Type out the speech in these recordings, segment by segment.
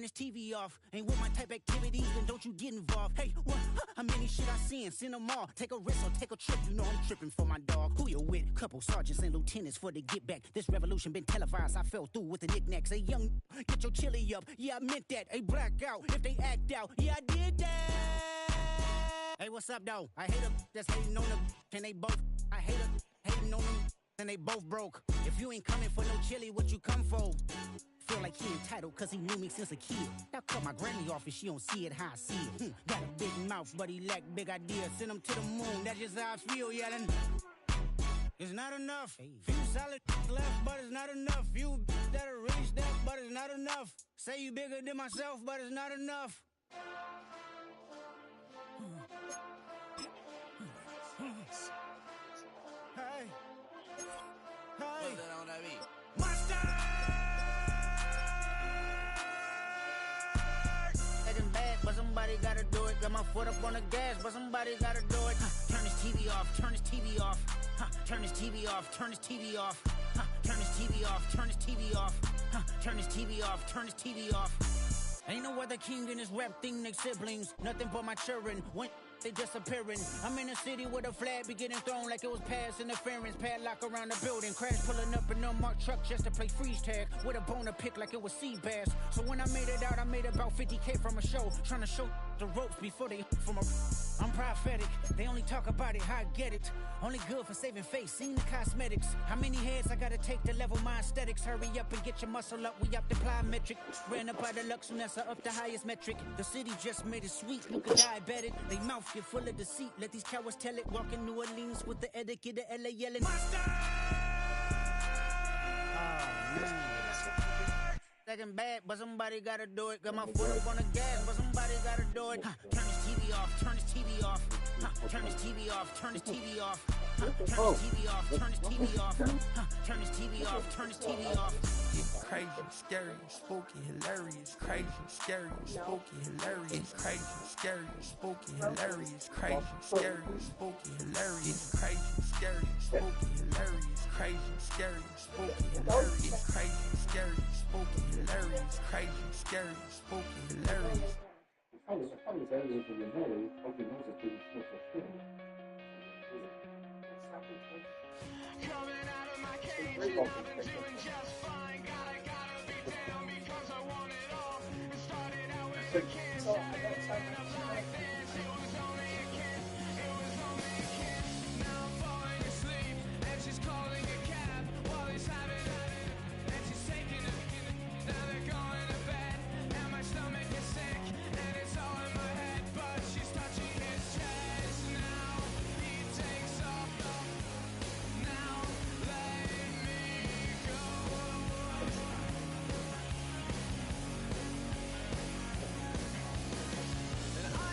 turn this TV off. Ain't with my type activities, then don't you get involved. Hey, what? How many shit I seen? Send them all. Take a risk or take a trip. You know I'm tripping for my dog. Who you with? Couple sergeants and lieutenants for the get back. This revolution been televised. I fell through with the knickknacks. Hey, young, get your chili up. Yeah, I meant that. Hey, black out if they act out. Yeah, I did that. Hey, what's up, though? I hate them that's hating on them. And they both, I hate them hating on them. And they both broke. If you ain't coming for no chili, what you come for? Feel like he entitled cause he knew me since a kid. Now cut my granny off if she don't see it how I see it. Got a big mouth, but he lack big ideas. Send him to the moon, that's just how I feel yelling. It's not enough. Few solid left, but it's not enough. Few that'll really step, but it's not enough. Say you bigger than myself, but it's not enough. Hey. Hey. Monster! Getting bad, but somebody gotta do it. Got my foot up on the gas, but somebody gotta do it. Turn this TV off, turn this TV off. Turn this TV off, turn this TV off. Turn this TV off, turn this TV off. Turn this TV off, turn this TV off. Ain't no other king in this rap thing, they siblings. Nothing but my children. When they disappearing. I'm in a city where the flag be getting thrown like it was past interference. Padlock around the building. Crash pulling up an unmarked truck just to play freeze tag. With a boner pick like it was sea bass. So when I made it out, I made about 50K from a show. Trying to show the ropes before they from a... I'm prophetic. They only talk about it, how I get it. Only good for saving face, seen the cosmetics. How many heads I gotta take to level my aesthetics? Hurry up and get your muscle up, we up the plyometric. Ran up out of luck, soon as I up the highest metric. The city just made it sweet, you could diabetic. They mouth get full of deceit, let these cowards tell it. Walk in New Orleans with the etiquette of LA yelling Monster! Oh, man. Second bad, but somebody gotta do it. Got my foot up on the gas, but somebody gotta do it. Turn this TV off, turn this TV off. Turn this TV off, turn this TV off. Turn this TV off, turn this TV off. Turn this TV off, turn this TV off. It's crazy, scary, spooky, hilarious. Crazy, scary, spooky, hilarious. Crazy, scary, spooky, hilarious. Crazy, scary, spooky, hilarious. Crazy, scary, spooky, hilarious. Crazy, scary, spooky, hilarious. Crazy, scary, spooky, hilarious. Crazy, scary, spooky, hilarious. Coming out of my cage and I've been doing just fine. Gotta be down because I want it all. It started out with a kiss, started up like this. It was only a kiss, it was only a kiss. Now I'm falling asleep and she's calling a cab while he's having it. And she's taking it. Now they're going to bed and my stomach is sick and it's all in my head. But she's touching his chest now. He takes off the... Now let me go. And I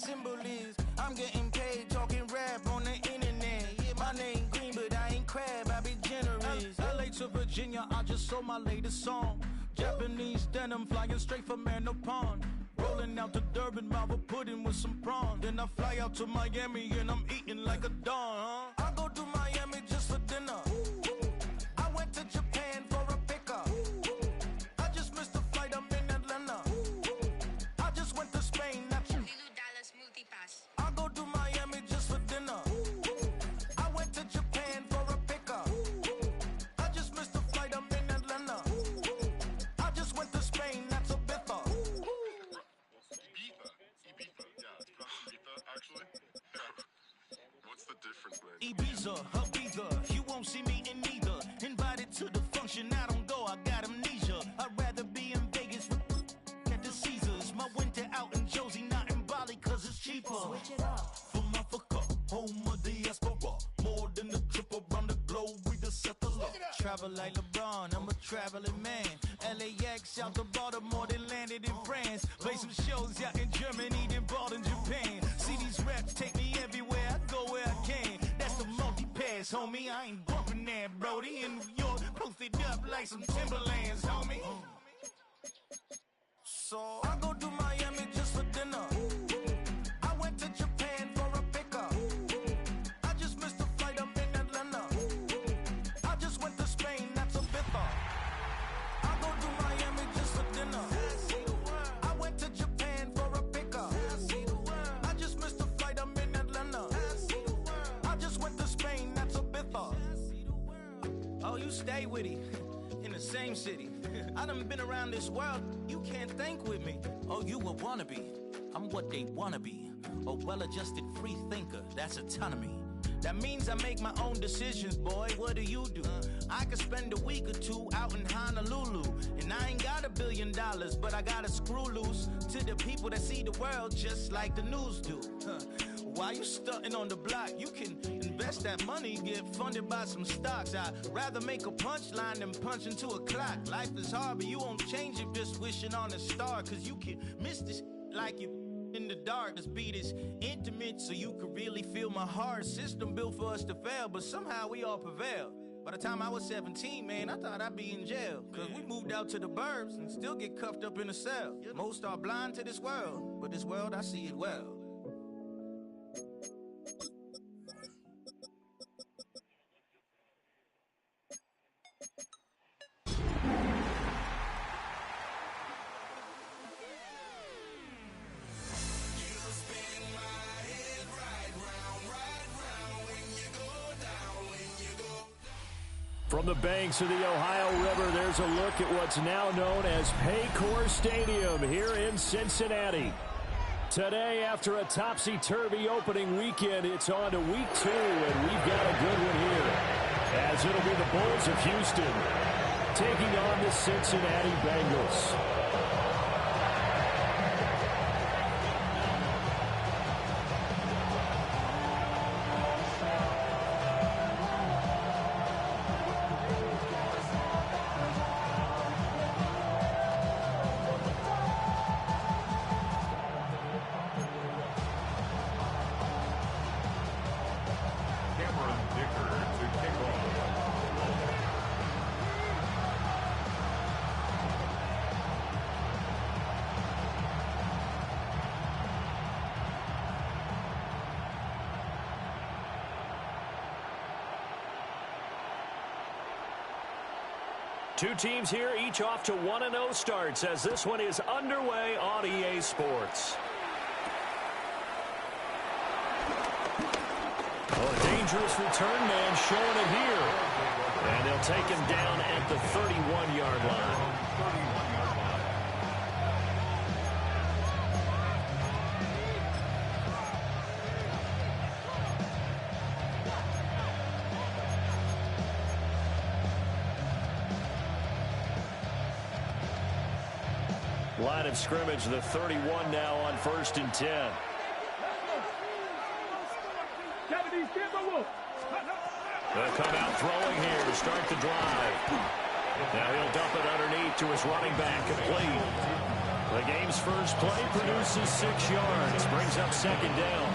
symbol is. I'm getting paid talking rap on the internet. Yeah, my name green, but I ain't crab, I be generous. LA to Virginia, I just sold my latest song. Japanese denim flying straight from Pond. Rolling out to Durban, Marvel pudding with some prawns. Then I fly out to Miami and I'm eating like a don, huh? I go to Miami just for dinner. I went to Japan for a pickup. I just missed the flight, I'm in Atlanta. I just went to Spain, that's I go to Miami just for dinner. I went to Japan for a pickup. I just missed the flight, I'm in Atlanta. I just went to Spain, that's a Ibiza. Ibiza, yeah, it's pronounced Ibiza, actually. What's the difference, man? Ibiza, you won't see me in neither. Invited to the function, I don't go, I got amnesia. I'd rather be in Vegas at the Caesars. My winter out in Josie, not in Bali, cause it's cheaper. Switch it up. From Africa, home of the diaspora. More than a trip around the globe, we just set the law. Travel like LeBron, I'm a traveling man. LAX out to Baltimore, then landed in France. Play some shows out in Germany, then bought in Japan. See these reps take me everywhere, I go where I can. That's the multi-pass, homie, I ain't bumping that, Brody. In New York, posted up like some Timberlands, homie. So I go to Miami just for dinner. I went to Japan for a pickup. I just missed the flight, I'm in Atlanta. I just went to Spain, that's a Ibiza. I go to Miami just for dinner. I went to Japan for a pickup. I just missed the flight, I'm in Atlanta. I just went to Spain, that's a Ibiza. Oh, you stay with it. In the same city. I done been around this world, you can't think with me. Oh, you a wannabe, I'm what they wanna be. A well-adjusted free thinker, that's autonomy. That means I make my own decisions, boy, what do you do? I could spend a week or two out in Honolulu. And I ain't got $1 billion, but I got a screw loose to the people that see the world just like the news do. While you stunting on the block, you can invest that money, get funded by some stocks. I'd rather make a punchline than punch into a clock. Life is hard, but you won't change it just wishing on a star. Cause you can miss this like you in the dark. This beat is intimate, so you can really feel my heart. System built for us to fail, but somehow we all prevail. By the time I was 17, man, I thought I'd be in jail. Cause we moved out to the burbs and still get cuffed up in a cell. Most are blind to this world, but this world, I see it well. From the banks of the Ohio River, there's a look at what's now known as Paycor Stadium here in Cincinnati. Today, after a topsy-turvy opening weekend, it's on to week 2, and we've got a good one here, as it'll be the Bulls of Houston taking on the Cincinnati Bengals. Two teams here, each off to 1-0 starts as this one is underway on EA Sports. Oh, a dangerous return man showing it here. And they'll take him down at the 31-yard line. Line of scrimmage, the 31 now on 1st and 10. They'll come out throwing here to start the drive. Now he'll dump it underneath to his running back, complete. The game's first play produces 6 yards, brings up second down.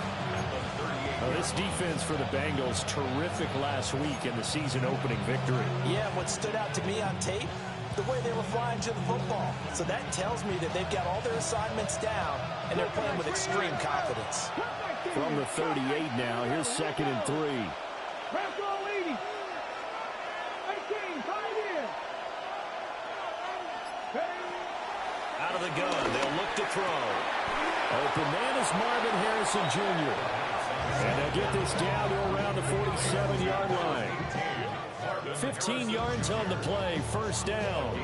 This defense for the Bengals, terrific last week in the season-opening victory. Yeah, what stood out to me on tape, the way they were flying to the football. So that tells me that they've got all their assignments down, and they're playing with extreme confidence. From the 38 now, here's 2nd and 3. Out of the gun, they'll look to throw. Open man is Marvin Harrison Jr. And they'll get this down to around the 47-yard line. 15 yards on the play, first down.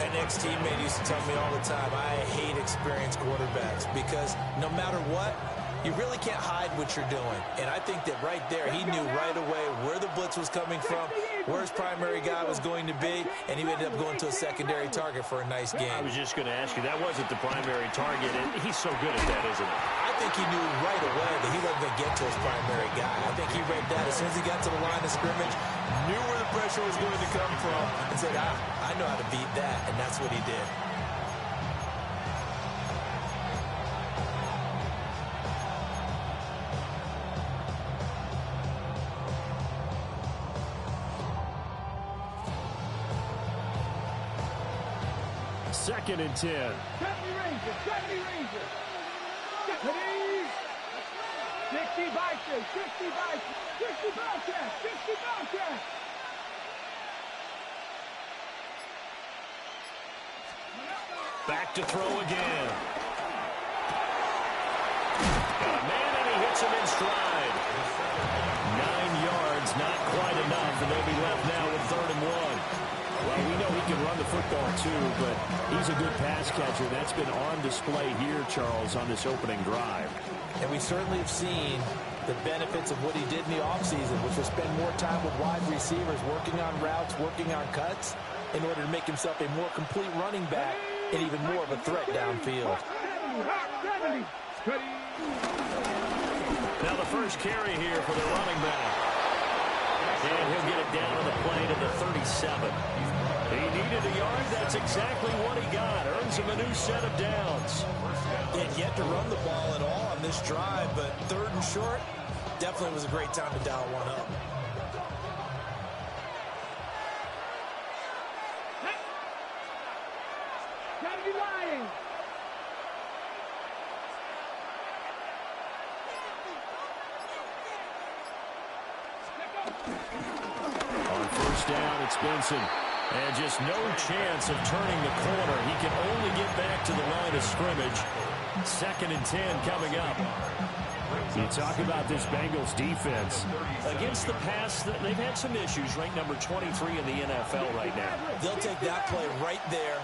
An ex-teammate used to tell me all the time, I hate experienced quarterbacks because no matter what, you really can't hide what you're doing. And I think that right there, he knew right away where the blitz was coming from, where his primary guy was going to be, and he ended up going to a secondary target for a nice game. I was just going to ask you, that wasn't the primary target, and he's so good at that, isn't he? I think he knew right away that he wasn't going to get to his primary guy. I think he read that as soon as he got to the line of scrimmage, knew where the pressure was going to come from, and said, I know how to beat that, and that's what he did. Second and 10. 60 Bobcats. 60 Bobcats. Back to throw again. Got a man, and he hits him in stride. 9 yards, not quite enough, and they'll be left now with 3rd and 1. Well, we know he can run the football, too, but he's a good pass catcher. That's been on display here, Charles, on this opening drive. And we certainly have seen the benefits of what he did in the offseason, which was spend more time with wide receivers, working on routes, working on cuts, in order to make himself a more complete running back and even more of a threat downfield. Now the first carry here for the running back. And he'll get it down on the play to the 37. He needed a yard. That's exactly what he got. Earns him a new set of downs. He had yet to run the ball at all on this drive, but 3rd and short definitely was a great time to dial one up. On first down, it's Benson. And just no chance of turning the corner. He can only get back to the line of scrimmage. 2nd and 10 coming up. You talk about this Bengals defense. Against the pass, they've had some issues. Ranked number 23 in the NFL right now. They'll take that play right there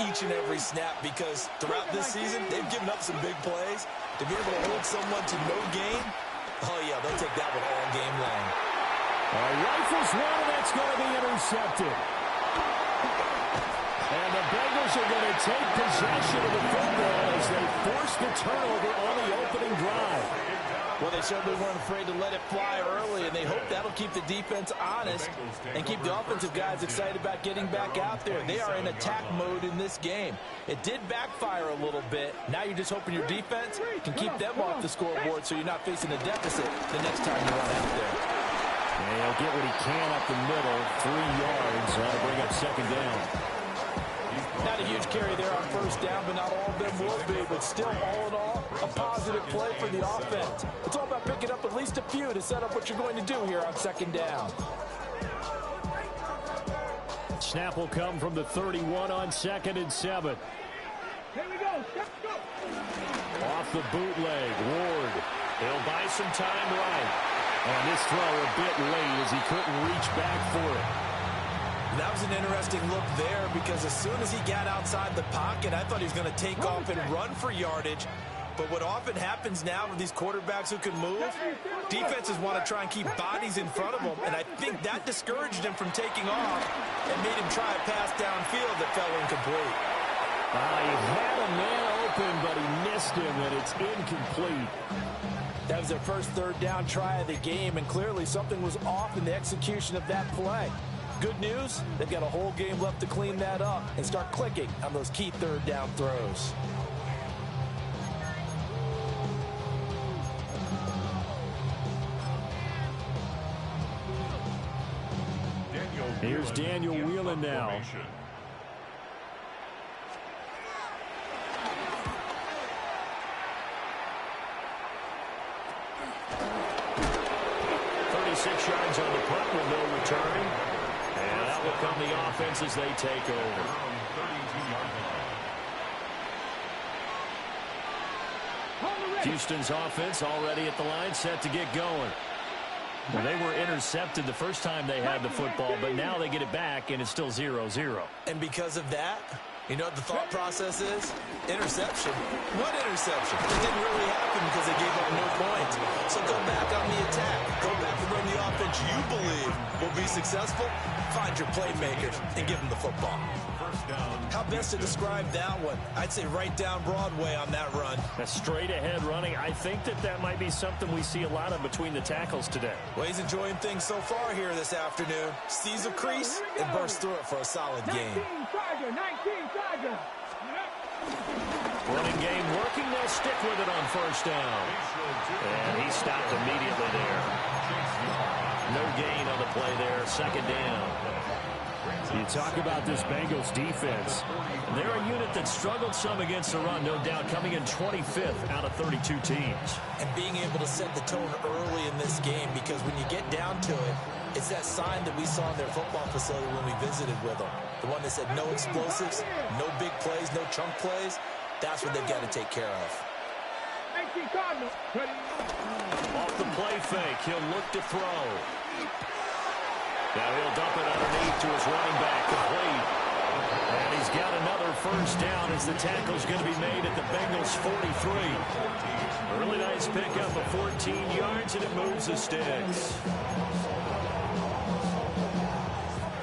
each and every snap because throughout this season, they've given up some big plays. To be able to hold someone to no gain, oh yeah, they'll take that one all game long. Rifles one, and that's going to be intercepted. And the Bengals are going to take possession of the football as they force the turnover on the opening drive. Well, they certainly weren't afraid to let it fly early, and they hope that'll keep the defense honest and keep the offensive guys excited about getting back out there. They are in attack mode in this game. It did backfire a little bit. Now you're just hoping your defense can keep them off the scoreboard so you're not facing a deficit the next time you run out there. And he'll get what he can up the middle. 3 yards. That'll bring up second down. Not a huge carry there on first down, but not all of them will be. But still, all in all, a positive play for the offense. It's all about picking up at least a few to set up what you're going to do here on second down. Snap will come from the 31 on 2nd and 7. Here we go. Go. Off the bootleg, Ward. He'll buy some time right. And this throw a bit late as he couldn't reach back for it. That was an interesting look there because as soon as he got outside the pocket, I thought he was going to take off and run for yardage. But what often happens now with these quarterbacks who can move, defenses want to try and keep bodies in front of them, and I think that discouraged him from taking off and made him try a pass downfield that fell incomplete. He had a man open, but he missed him, and it's incomplete. That was their first 3rd down try of the game, and clearly something was off in the execution of that play. good news, they've got a whole game left to clean that up and start clicking on those key third down throws. Here's Daniel Whelan now. Yards on the punt with no return. And that will come the offense as they take over. Houston's offense already at the line, set to get going. Well, they were intercepted the first time they had the football, but now they get it back, and it's still 0-0. And because of that, you know what the thought process is? Interception. What interception? It didn't really happen because they gave up no points. So go back on the attack. Go back and run the offense you believe will be successful. Find your playmakers and give them the football. How best to describe that one? I'd say right down Broadway on that run. A straight ahead running. I think that might be something we see a lot of between the tackles today. Well, he's enjoying things so far here this afternoon. Sees a crease and bursts through it for a solid game. 19 Tiger. Running game working. They'll stick with it on first down. And he stopped immediately there. No gain on the play there. Second down. You talk about this Bengals defense. And they're a unit that struggled some against the run, no doubt, coming in 25th out of 32 teams. And being able to set the tone early in this game, because when you get down to it, it's that sign that we saw in their football facility when we visited with them. The one that said no explosives, no big plays, no chunk plays. That's what they've got to take care of. Off the play fake, he'll look to throw. Now he'll dump it underneath to his running back, complete. And he's got another first down as the tackle's going to be made at the Bengals 43. Really nice pickup of 14 yards, and it moves the sticks.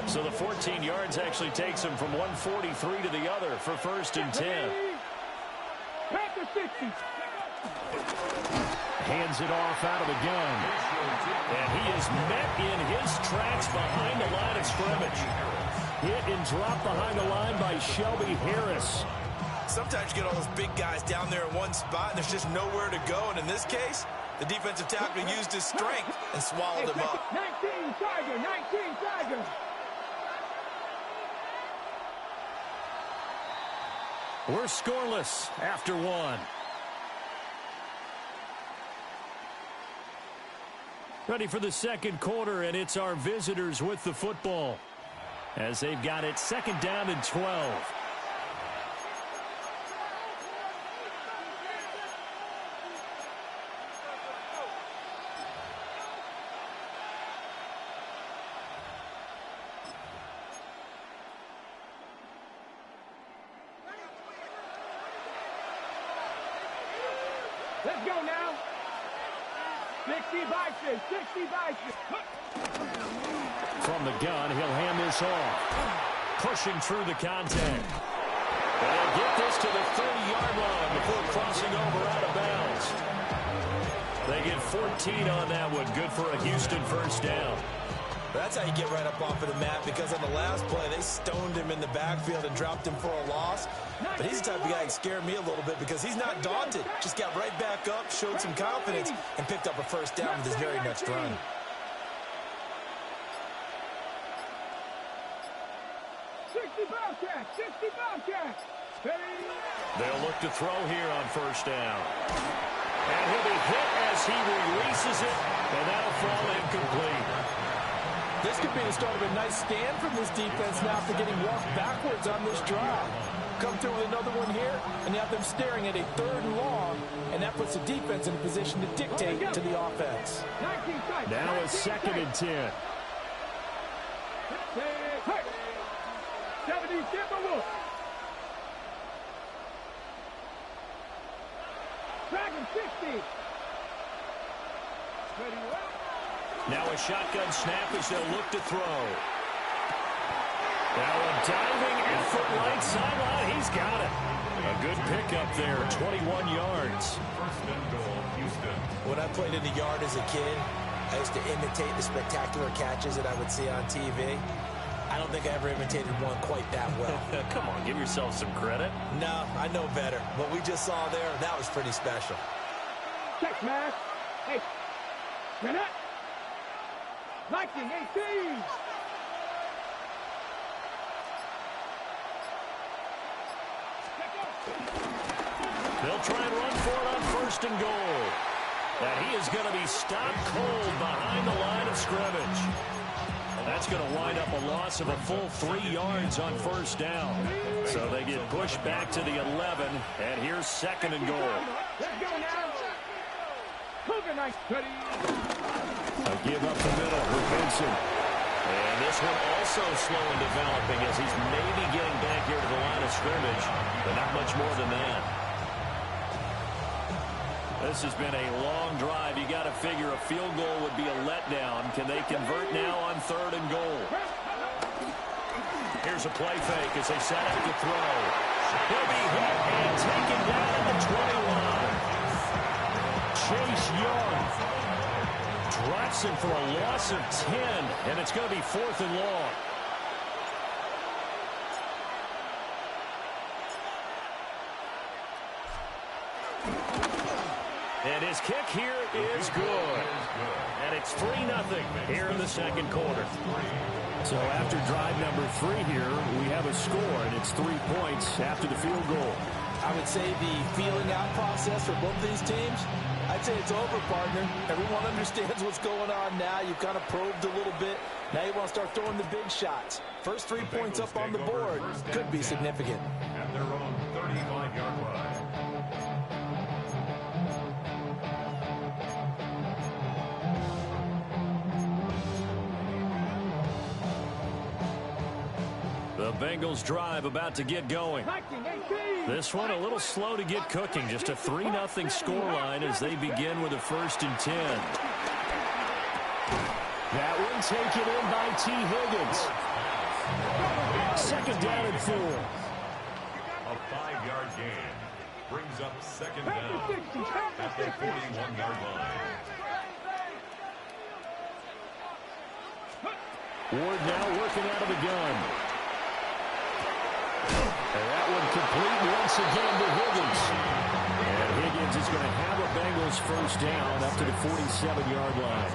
So the 14 yards actually takes him from 143 to the other for first and 10. Hands it off out of the gun. And he is met in his tracks behind the line of scrimmage. Hit and dropped behind the line by Shelby Harris. Sometimes you get all those big guys down there in one spot, and there's just nowhere to go. And in this case, the defensive tackle used his strength and swallowed him up. 19 Tiger. We're scoreless after one. Ready for the second quarter, and it's our visitors with the football as they've got it second down and 12. Let's go now. 60 by 6. From the gun, he'll hand this off. Pushing through the contact. And he'll get this to the 30-yard line before crossing over out of bounds. They get 14 on that one. Good for a Houston first down. That's how you get right up off of the mat, because on the last play, they stoned him in the backfield and dropped him for a loss. But he's the type of guy that scared me a little bit because he's not daunted. Just got right back up, showed some confidence, and picked up a first down with his very next run. They'll look to throw here on first down. And he'll be hit as he releases it, and that'll fall incomplete. This could be the start of a nice stand from this defense now after getting walked backwards on this drive. Come through with another one here, and you have them staring at a 3rd and long, and that puts the defense in a position to dictate to the offense. Now a 2nd and 10. 70 Timberwolves. Dragon 60. Now a shotgun snap as they'll look to throw. Now a diving effort right sideline. He's got it. A good pickup there, 21 yards. When I played in the yard as a kid, I used to imitate the spectacular catches that I would see on TV. I don't think I ever imitated one quite that well. Come on, give yourself some credit. No, I know better. What we just saw there, that was pretty special. Check, man. Hey, minute. 1918. They'll try and run for it on 1st and goal. And he is going to be stopped cold behind the line of scrimmage. That's going to wind up a loss of a full 3 yards on 1st down. So they get pushed back to the 11, and here's 2nd and goal. Let's go now. Cougar, nice. Ready. A give up the middle for Vincent. And this one also slow in developing as he's maybe getting back here to the line of scrimmage, but not much more than that. This has been a long drive. You got to figure a field goal would be a letdown. Can they convert now on 3rd and goal? Here's a play fake as they set up to throw. He'll be hit and taken down at the 20 line. Chase Young drops him for a loss of 10, and it's going to be 4th and long. And his kick here is good. And it's 3-0 here in the 2nd quarter. So after drive number 3 here, we have a score, and it's 3 points after the field goal. I would say the feeling out process for both these teams, I'd say it's over, partner. Everyone understands what's going on now. You've kind of probed a little bit. Now you want to start throwing the big shots. First 3 points up on the board could be significant. At their own 35-yard line. The Bengals drive about to get going. This one a little slow to get cooking. Just a 3-0 scoreline as they begin with a 1st and 10. That one taken in by T. Higgins. 2nd down and 4. A 5-yard gain brings up 2nd down at the 41-yard line. Ward now working out of the gun. And that one complete once again to Higgins. And Higgins is going to have a Bengals 1st down up to the 47-yard line.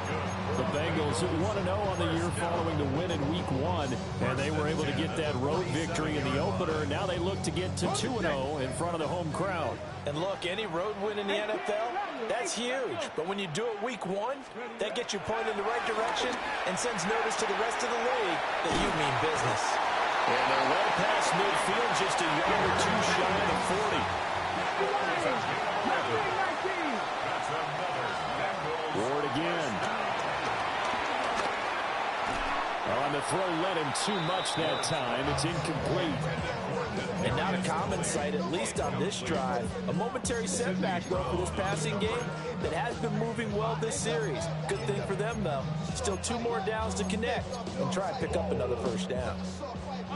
The Bengals 1-0 on the year following the win in Week 1, and they were able to get that road victory in the opener. Now they look to get to 2-0 in front of the home crowd. And look, any road win in the NFL, that's huge. But when you do it Week 1, that gets you pointed in the right direction and sends notice to the rest of the league that you mean business. And they're well past midfield, just a yard or 2 shy of the 40. Ward again. On the throw, led him too much that time. It's incomplete. And not a common sight, at least on this drive. A momentary setback, though, for this passing game that has been moving well this series. Good thing for them, though. Still 2 more downs to connect and try and pick up another 1st down.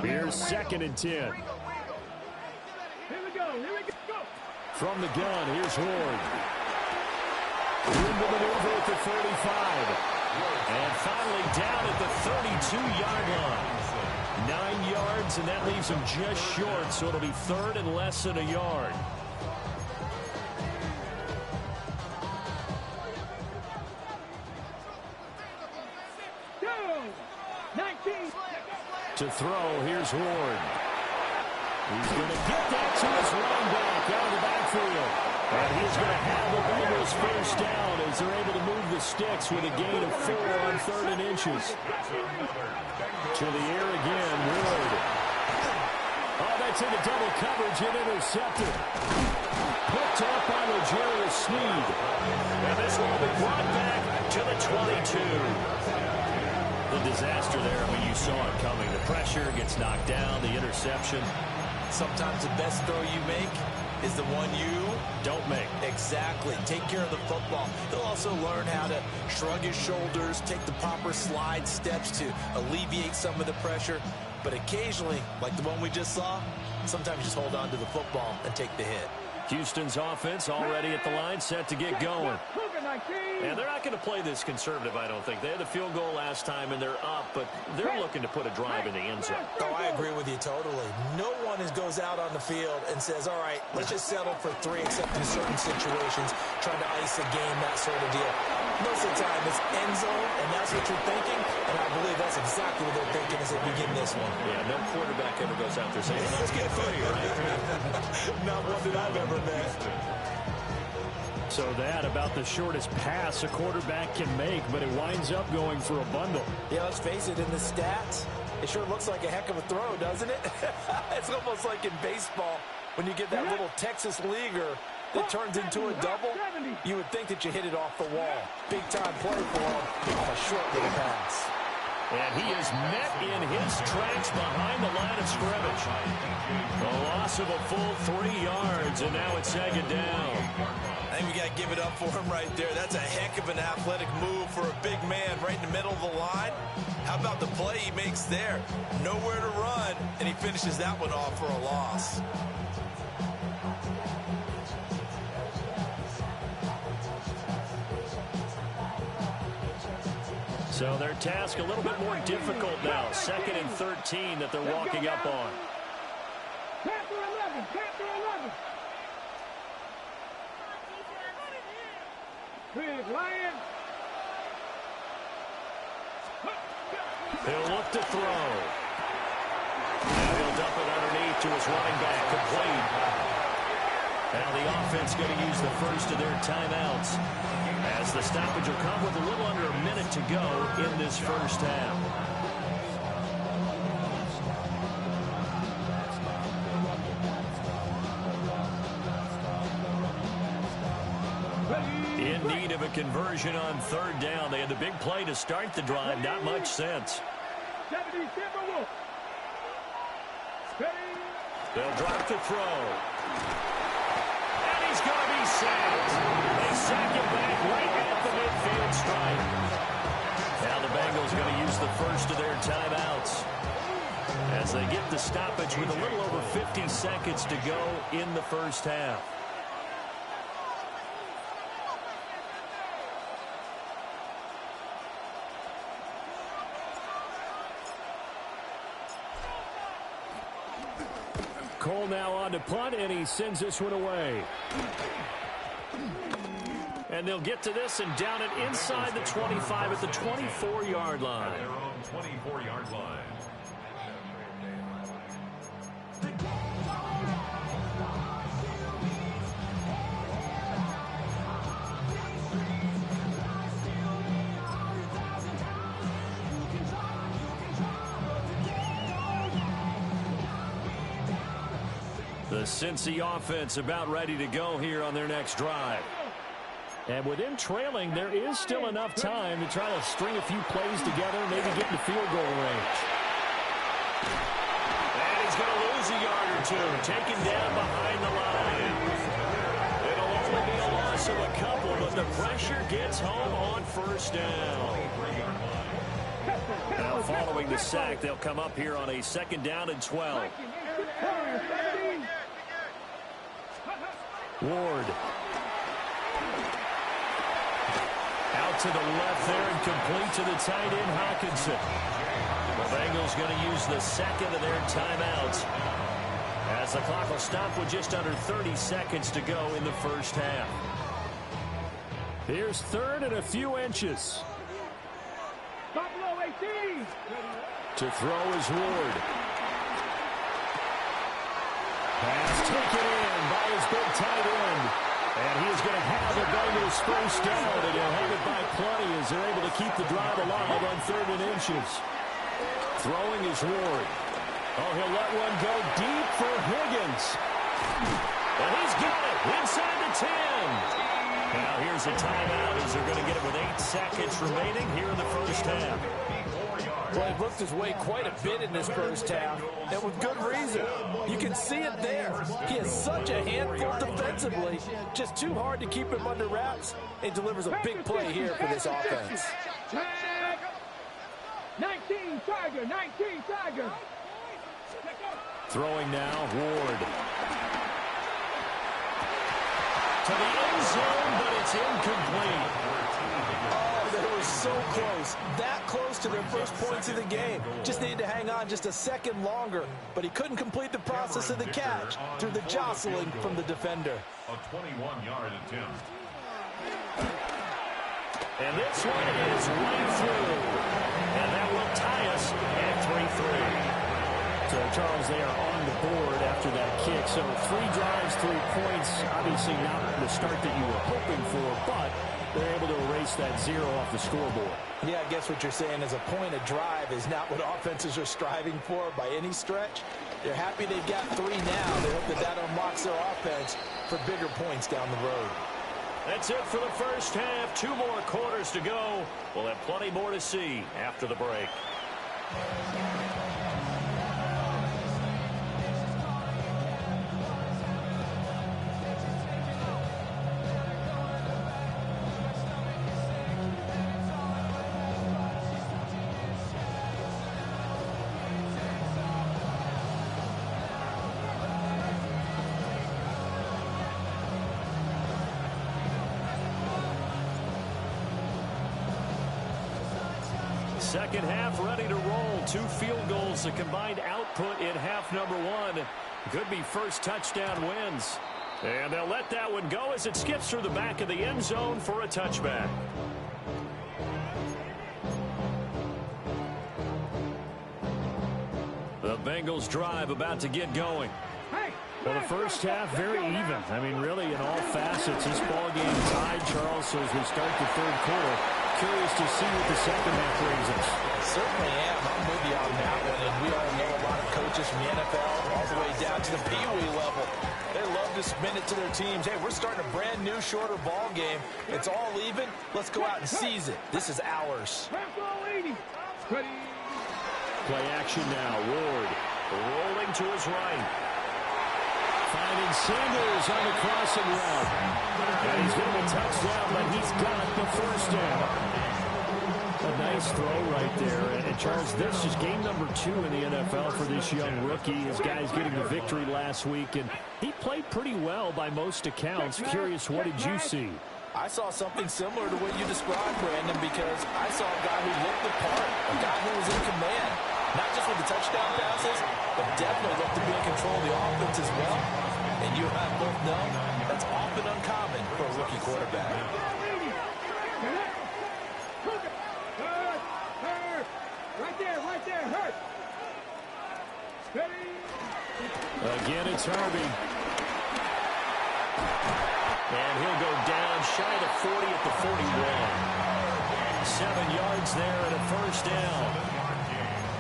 Here's 2nd and 10. Here we go. From the gun, here's Ward. In the maneuver at the 45. And finally down at the 32-yard line. 9 yards, and that leaves him just short, so it'll be 3rd and less than a yard. To throw, here's Ward. He's going to get that to his running back out of the backfield. And he's going to have the Bengals 1st down as they're able to move the sticks with a gain of 4 on 3rd and inches. To the air again, Ward. Oh, that's into double coverage and intercepted. Picked up by L'Jarius Sneed. And this one will be brought back to the 22. The disaster there, I mean, you saw it coming. The pressure gets knocked down, the interception. Sometimes the best throw you make is the one you don't make. Exactly. Take care of the football. He'll also learn how to shrug his shoulders, take the proper slide steps to alleviate some of the pressure. But occasionally, like the one we just saw, sometimes just hold on to the football and take the hit. Houston's offense already at the line, set to get going. And they're not going to play this conservative, I don't think. They had the field goal last time, and they're up, but they're looking to put a drive in the end zone. Oh, I agree with you totally. No one goes out on the field and says, all right, let's just settle for 3, except in certain situations, trying to ice a game, that sort of deal. Most of the time, it's end zone, and that's what you're thinking, and I believe that's exactly what they're thinking as they begin this one. Yeah, no quarterback ever goes out there saying, let's get 3, right? Not one that I've ever met. So that about the shortest pass a quarterback can make, but it winds up going for a bundle. Yeah, let's face it, in the stats, it sure looks like a heck of a throw, doesn't it? It's almost like in baseball when you get that little Texas leaguer that turns into a double. You would think that you hit it off the wall. Big time play for him off a short little pass. And he is met in his tracks behind the line of scrimmage. A loss of a full 3 yards, and now it's second down. I think we got to give it up for him right there. That's a heck of an athletic move for a big man right in the middle of the line. How about the play he makes there? Nowhere to run, and he finishes that one off for a loss. So their task a little bit more difficult now. 2nd and 13 that they're walking up on. Panther 11, Panther 11. Big Lion. He'll look to throw. Now he'll dump it underneath to his running back. Complete. Now the offense going to use the first of their timeouts, as the stoppage will come with a little under a minute to go in this first half. In need of a conversion on 3rd down. They had the big play to start the drive. Not much sense. They'll drop to throw. And he's going to be sacked. They sack him back right at the midfield stripe. Now the Bengals going to use the first of their timeouts, as they get the stoppage with a little over 50 seconds to go in the first half. Cole now on to punt, and he sends this one away. And they'll get to this and down it inside the 25 at the 24-yard line. Their own 24-yard line. The Cincy offense about ready to go here on their next drive. And with them trailing, there is still enough time to try to string a few plays together, maybe get into field goal range. And he's going to lose a yard or two, taken down behind the line. It'll only be a loss of a couple, but the pressure gets home on 1st down. Now following the sack, they'll come up here on a 2nd down and 12. Ward. Out to the left there and complete to the tight end, Hawkinson. The Bengals going to use the 2nd of their timeouts, as the clock will stop with just under 30 seconds to go in the first half. Here's 3rd and a few inches. To throw is Ward. Pass taken in by his big tight end. And he is going to have the Bengals first down, and he'll have it by plenty as they're able to keep the drive alive on 3rd and inches. Throwing is Ward. Oh, he'll let one go deep for Higgins. And he's got it inside the 10. Now here's a timeout as they're going to get it with 8 seconds remaining here in the first half. Well, he looked his way quite a bit in this first half, and with good reason. You can see it there. He is such a handful defensively, just too hard to keep him under wraps, and delivers a big play here for this offense. 19 Tiger, 19 Tiger. Throwing now, Ward. to the end zone, but it's incomplete. Oh, they were so close. That close to their first points of the game. Just needed to hang on just a second longer, but he couldn't complete the process of the catch through the jostling from the defender. A 21-yard attempt. And this one is right through. And that will tie us at 3-3. So, Charles, they are on the board after that kick. So 3 drives, 3 points. Obviously not the start that you were hoping for, but they're able to erase that 0 off the scoreboard. Yeah, I guess what you're saying is a point a drive is not what offenses are striving for by any stretch. They're happy they've got 3 now. They hope that unlocks their offense for bigger points down the road. That's it for the first half. 2 more quarters to go. We'll have plenty more to see after the break. Second half ready to roll. 2 field goals, the combined output in half number 1. Could be first touchdown wins. And they'll let that one go as it skips through the back of the end zone for a touchback. The Bengals drive about to get going. Well, the first half, very even. I mean, really, in all facets, this ball game tied, Charles, so as we start the third quarter. Curious to see what the second half brings us. Certainly am. I'm with you on that one. And we all know a lot of coaches from the NFL all the way down to the Pee Wee level. They love to spin it to their teams. Hey, we're starting a brand new, shorter ball game. It's all even. Let's go out and seize it. This is ours. Play action now. Ward rolling to his right. Finding Sanders on the crossing route. And he's getting a touchdown, but he's got the first down. A nice throw right there. And Charles, this is game number 2 in the NFL for this young rookie. His guy's getting the victory last week, and he played pretty well by most accounts. Curious, what did you see? I saw something similar to what you described, Brandon, because I saw a guy who looked the part, a guy who was in command. Not just with the touchdown passes, but definitely looked to be in control of the offense as well. And you and I both know that's often uncommon for a rookie quarterback. Right there, hurt. Again, it's Harvey. And he'll go down shy of 40 at the 41. 7 yards there and a first down.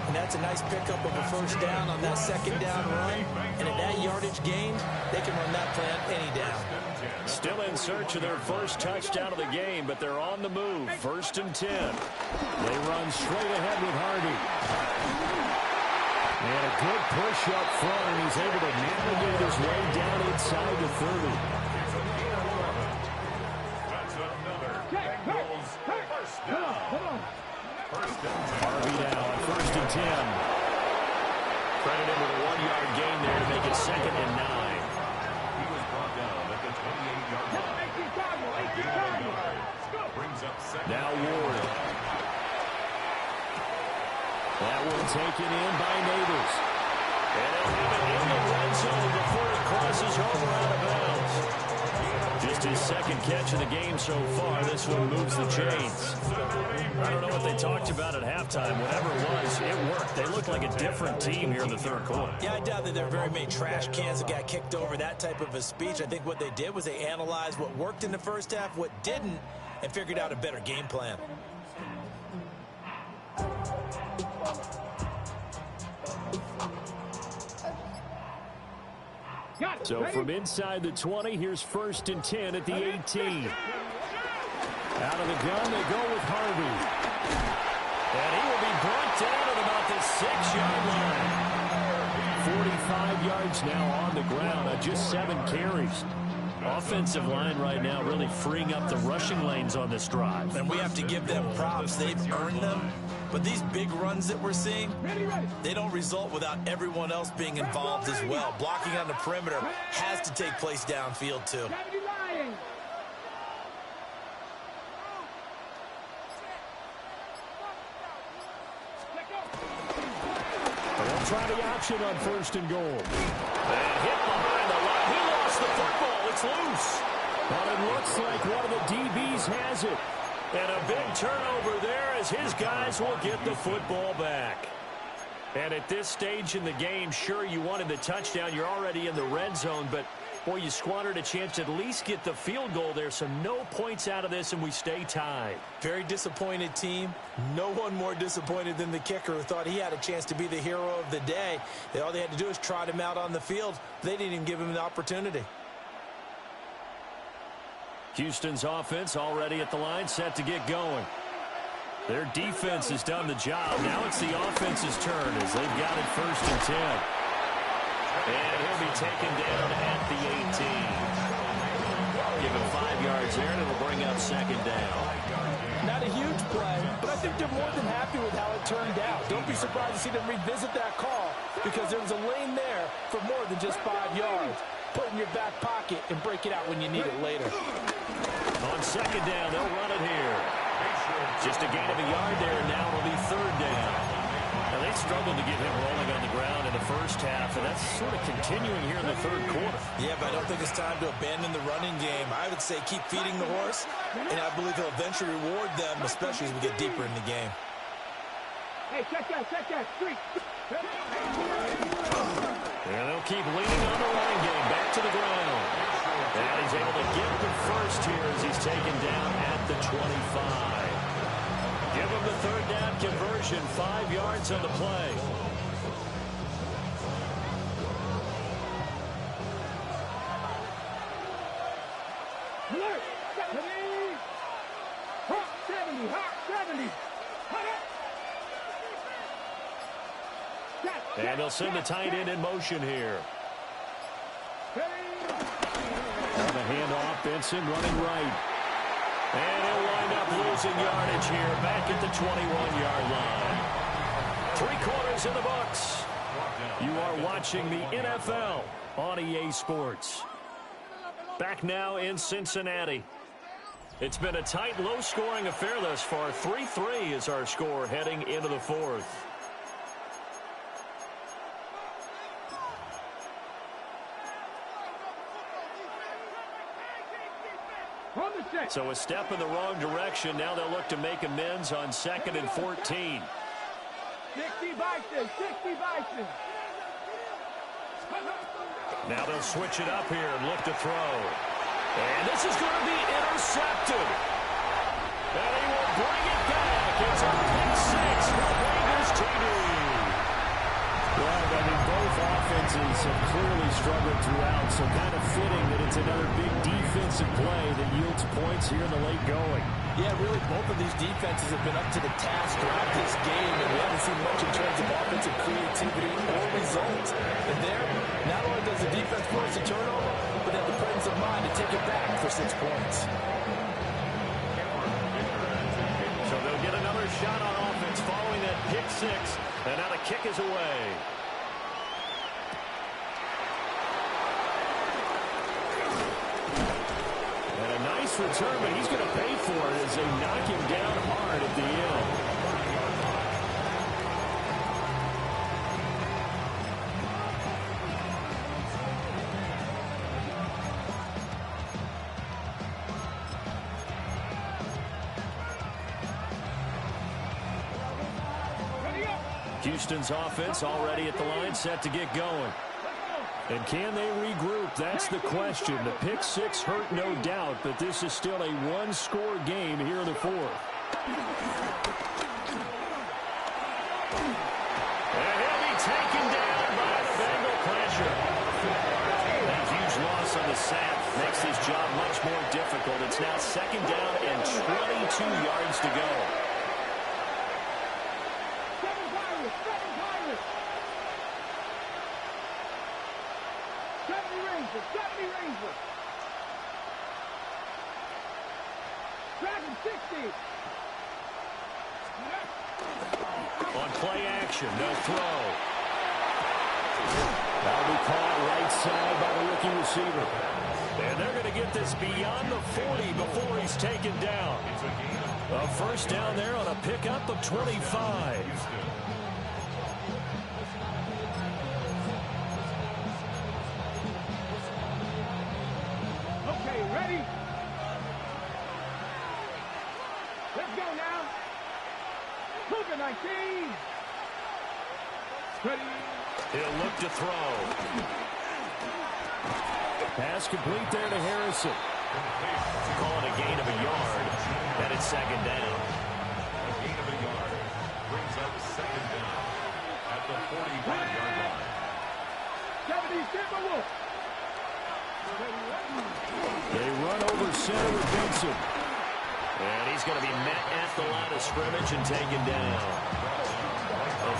And that's a nice pickup of a first down on that second down run. And at that yardage gain, they can run that plan any down. Still in search of their first touchdown of the game, but they're on the move. 1st and 10. They run straight ahead with Harvey. And a good push up front, and he's able to navigate his way down inside the 30. That's another Bengals first down. Harvey now on 1st and 10. Credit him with a 1-yard gain there to make it 2nd and 9. He was brought down at the 28-yard line. Brings up second. Now Ward. That one taken in by Neighbors. And they'll have it in the red zone before it crosses over out of bounds. Just his 2nd catch of the game so far. This one moves the chains. I don't know what they talked about at halftime. Whatever it was, it worked. They looked like a different team here in the third quarter. Yeah, I doubt that there are very many trash cans that got kicked over, that type of a speech. I think what they did was they analyzed what worked in the first half, what didn't, and figured out a better game plan. So from inside the 20, here's 1st and 10 at the 18. Out of the gun, they go with Harvey. And he will be brought down at about the 6-yard line. 45 yards now on the ground on just 7 carries. Offensive line right now really freeing up the rushing lanes on this drive. And we have to give them props. They've earned them. But these big runs that we're seeing, they don't result without everyone else being involved as well. Blocking on the perimeter has to take place downfield too. try the option on 1st and goal. And hit behind the line. He lost the football. It's loose. But it looks like one of the DBs has it. And a big turnover there as his guys will get the football back. And at this stage in the game, sure, you wanted the touchdown. You're already in the red zone, but, boy, you squandered a chance to at least get the field goal there, so no points out of this, and we stay tied. Very disappointed team. No one more disappointed than the kicker who thought he had a chance to be the hero of the day. All they had to do is trot him out on the field. They didn't even give him the opportunity. Houston's offense already at the line, set to get going. Their defense has done the job. Now it's the offense's turn as they've got it 1st and 10. And he'll be taken down at the 18. Give him 5 yards there, and it'll bring up 2nd down. Not a huge play, but I think they're more than happy with how it turned out. Don't be surprised to see them revisit that call because there was a lane there for more than just 5 yards. Put it in your back pocket and break it out when you need it later. On 2nd down, they'll run it here. Just a gain of a yard there, and now it'll be 3rd down. Now, they struggled to get him rolling on the ground in the first half, and that's sort of continuing here in the 3rd quarter. Yeah, but I don't think it's time to abandon the running game. I would say keep feeding the horse, and I believe he'll eventually reward them, especially as we get deeper in the game. Hey, check that, street. And they'll keep leaning on the running game, back to the ground. And he's able to get the first here as he's taken down at the 25. Give him the 3rd down conversion, 5 yards on the play. Alert! 70! Hot 70! And they'll send the tight end in motion here. On the handoff, Benson running right. And he'll wind up losing yardage here back at the 21-yard line. 3 quarters in the books. You are watching the NFL on EA Sports. Back now in Cincinnati. It's been a tight, low-scoring affair thus far. 3-3 is our score heading into the 4th. So a step in the wrong direction. Now they'll look to make amends on 2nd and 14. 60 Bison! Now they'll switch it up here and look to throw. And this is going to be intercepted. And he will bring it back. It's a pick 6 for Bengals TD. Well, I mean, both offenses have clearly struggled throughout, so kind of fitting that it's another big defensive play that yields points here in the late going. Yeah, really, both of these defenses have been up to the task throughout this game, and we haven't seen much in terms of offensive creativity or results. And there, not only does the defense force a turnover, but they have the presence of mind to take it back for 6 points. So they'll get another shot on offense following that pick 6, and now the kick is away. And a nice return, but he's going to pay for it as they knock him down hard at the end. Houston's offense already at the line, set to get going. And can they regroup? That's the question. The pick 6 hurt, no doubt, but this is still a one-score game here in the 4th. And he'll be taken down by the Bengal pressure. That huge loss on the sack makes his job much more difficult. It's now 2nd down and 22 yards to go. Dragon 60. On play action, no throw. That'll be caught right side by the rookie receiver. And they're going to get this beyond the 40 before he's taken down. A 1st down there on a pickup of 25. He'll look to throw. Pass complete there to Harrison. Call it a gain of a yard. That is second down. A gain of a yard brings up second down at the 45-yard line. They run over center with Benson. And he's going to be met at the line of scrimmage and taken down.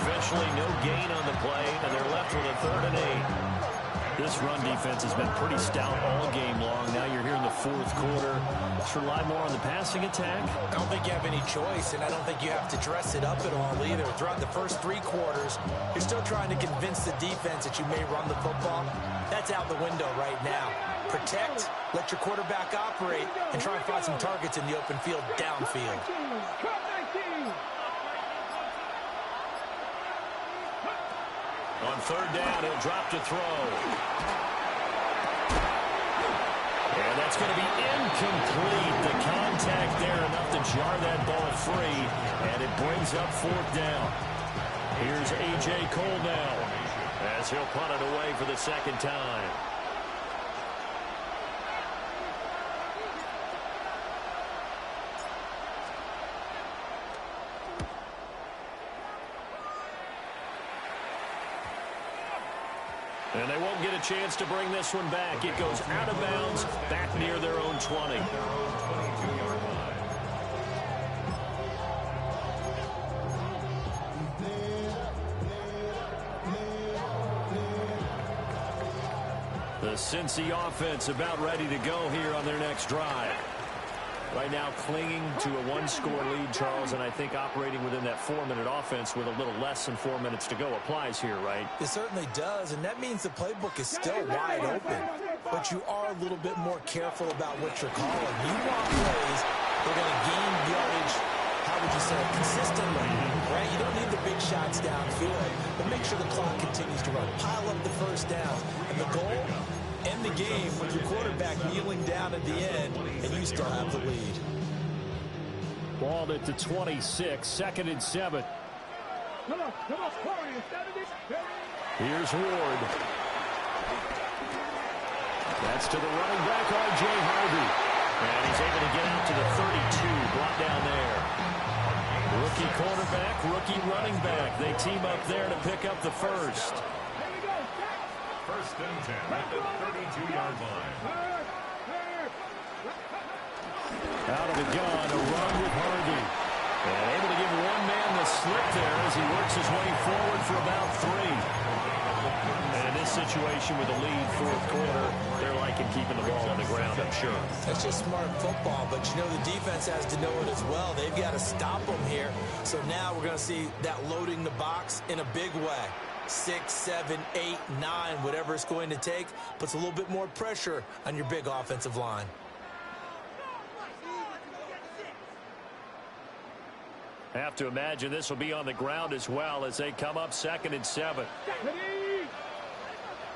Eventually, no gain on the play, and they're left with a 3rd and 8. This run defense has been pretty stout all game long. Now you're here in the 4th quarter. Let's rely more on the passing attack. I don't think you have any choice, and I don't think you have to dress it up at all either. Throughout the first 3 quarters, you're still trying to convince the defense that you may run the football. That's out the window right now. Protect, let your quarterback operate, and try and find some targets in the open field downfield. On 3rd down, he'll drop to throw. And that's going to be incomplete. The contact there, enough to jar that ball free, and it brings up 4th down. Here's A.J. Cole now, as he'll punt it away for the 2nd time. And they won't get a chance to bring this one back. It goes out of bounds, back near their own 20. 22-yard line. The Cincy offense about ready to go here on their next drive. Right now clinging to a 1-score lead, Charles, and I think operating within that 4-minute offense with a little less than 4 minutes to go applies here, right? It certainly does, and that means the playbook is still wide open. But you are a little bit more careful about what you're calling. You want plays that are going to gain yardage, how would you say, consistently, right? You don't need the big shots downfield, but make sure the clock continues to run. Pile up the first down. And the goal? End the game with your quarterback kneeling down at the end, and you still have the lead. Ball at the 26, 2nd and 7. Here's Ward. That's to the running back, R.J. Harvey. And he's able to get out to the 32, brought down there. Rookie quarterback, rookie running back. They team up there to pick up the first. 1st and 10 at the 32-yard line. Out of the gun, a run with Harvey. And able to give one man the slip there as he works his way forward for about 3. And in this situation with a lead 4th quarter, they're liking keeping the ball on the ground, I'm sure. That's just smart football, but you know the defense has to know it as well. They've got to stop them here. So now we're going to see that loading the box in a big way. 6, 7, 8, 9, whatever it's going to take, puts a little bit more pressure on your big offensive line. Have to imagine this will be on the ground as well as they come up 2nd and 7.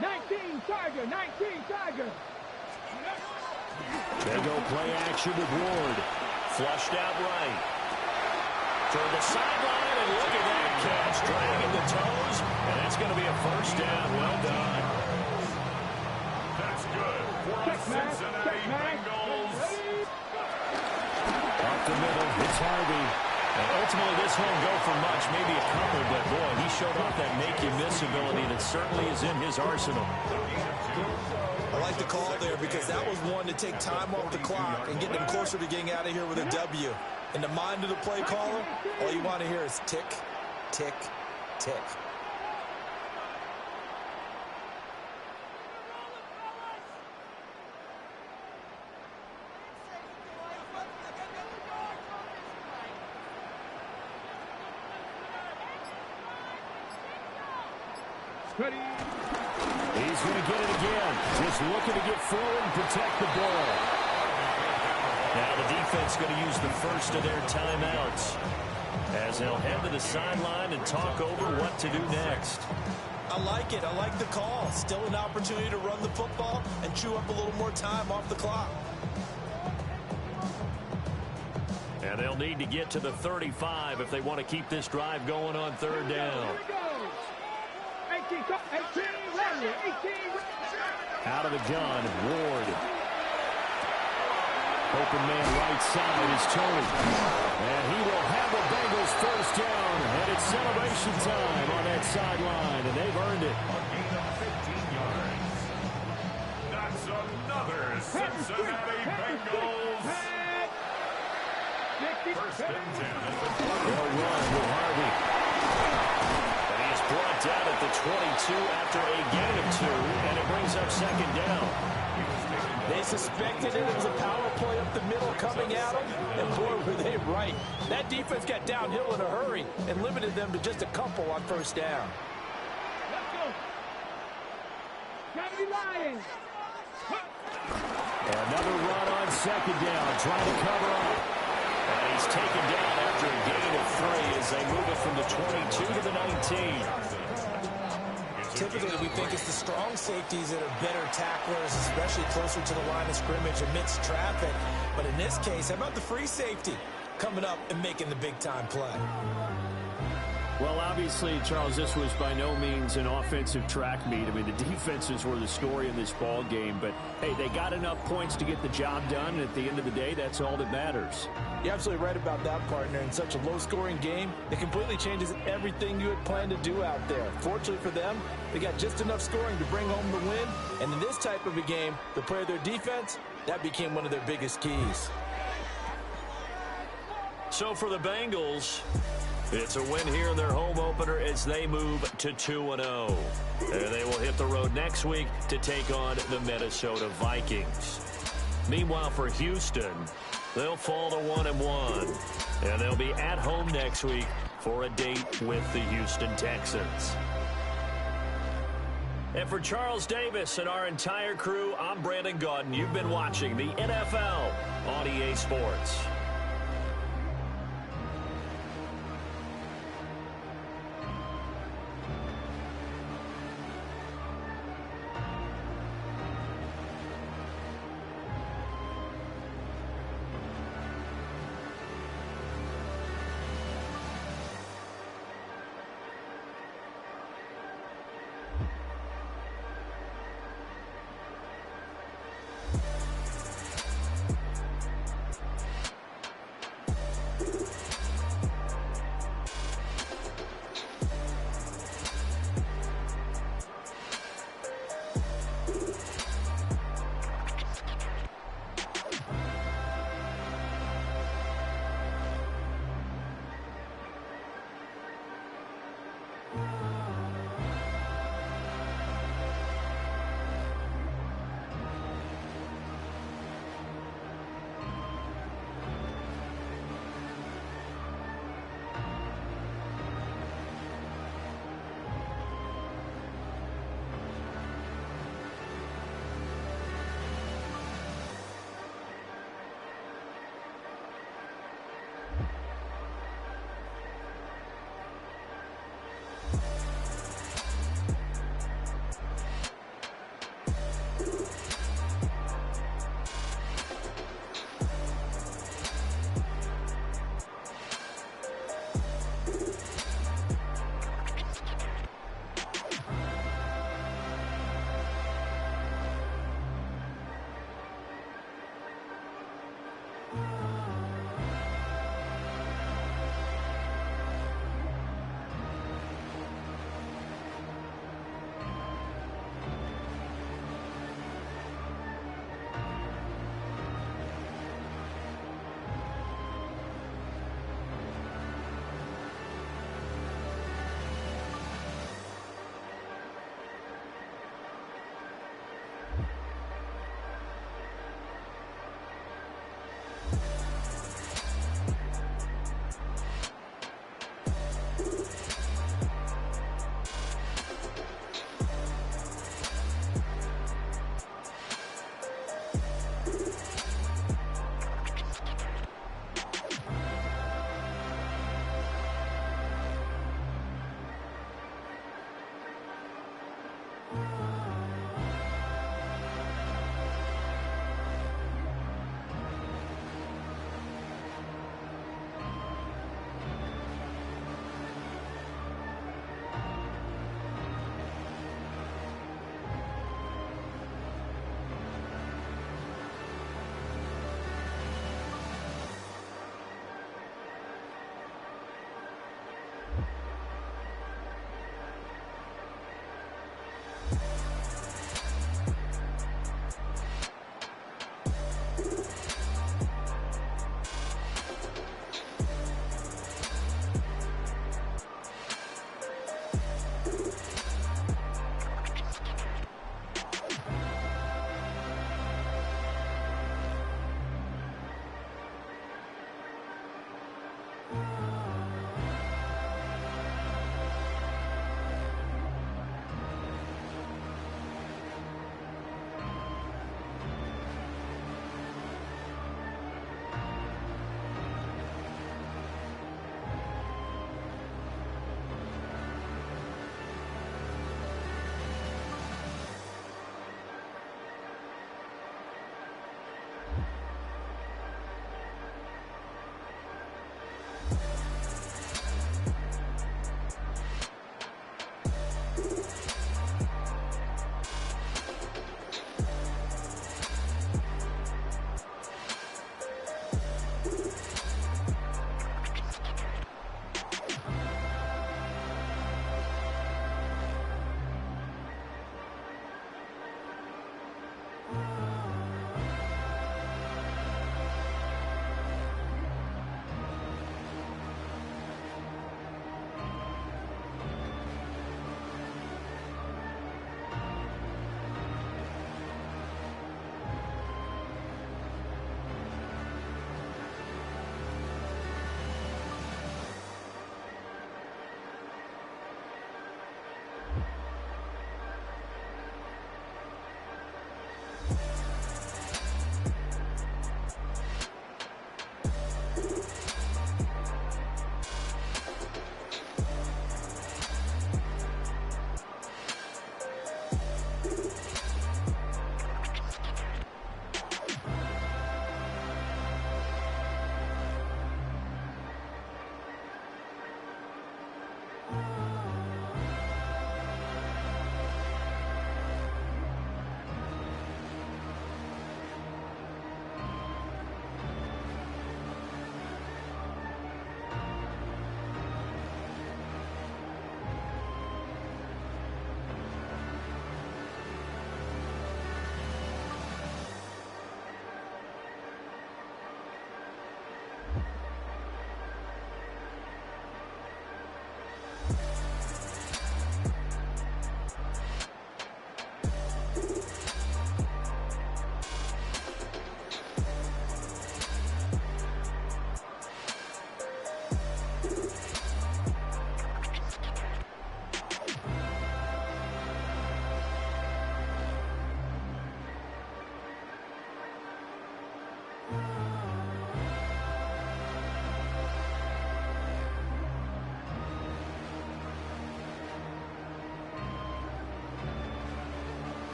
19 Tiger, 19 Tiger. They go play action with Ward. Flushed out right. Toward the sideline, and look at that catch. Dragging the toes, and that's going to be a 1st down. Well done. That's good for the Cincinnati Bengals. Up the middle, it's Harvey. And ultimately, this won't go for much, maybe a couple, but boy, he showed off that make-you-miss ability that certainly is in his arsenal. I like the call there because that was one to take time off the clock and get them closer to getting out of here with a W. In the mind of the play caller, all you want to hear is tick, tick, tick. He's going to get it again. Just looking to get forward and protect the ball. Now the defense going to use the first of their timeouts as they'll head to the sideline and talk over what to do next. I like it. I like the call. Still an opportunity to run the football and chew up a little more time off the clock. And they'll need to get to the 35 if they want to keep this drive going on third down. Out of the gun, Ward. Open man right side is Tony. And he will have the Bengals first down. And it's celebration time on that sideline. And they've earned it. A gain of 15 yards. That's another Cincinnati Bengals. First and 10 at the 20. They'll run with Harvey. And he's brought down at the 22 after a gain of 2. And it brings up second down. They suspected it was a power play up the middle coming at them, and boy, were they right. That defense got downhill in a hurry and limited them to just a couple on first down. Another run on second down, trying to cover up. And he's taken down after a gain of 3 as they move it from the 22 to the 19. Typically, we think it's the strong safeties that are better tacklers, especially closer to the line of scrimmage amidst traffic. But in this case, how about the free safety coming up and making the big-time play? Well, obviously, Charles, this was by no means an offensive track meet. I mean, the defenses were the story in this ball game. But, hey, they got enough points to get the job done. And at the end of the day, that's all that matters. You're absolutely right about that, partner. In such a low-scoring game, it completely changes everything you had planned to do out there. Fortunately for them, they got just enough scoring to bring home the win. And in this type of a game, the play of their defense, that became one of their biggest keys. So for the Bengals, it's a win here in their home opener as they move to 2-0. And they will hit the road next week to take on the Minnesota Vikings. Meanwhile, for Houston, they'll fall to 1-1. And they'll be at home next week for a date with the Houston Texans. And for Charles Davis and our entire crew, I'm Brandon Gaudin. You've been watching the NFL on EA Sports.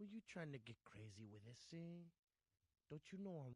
Were you trying to get crazy with this thing? Don't you know I'm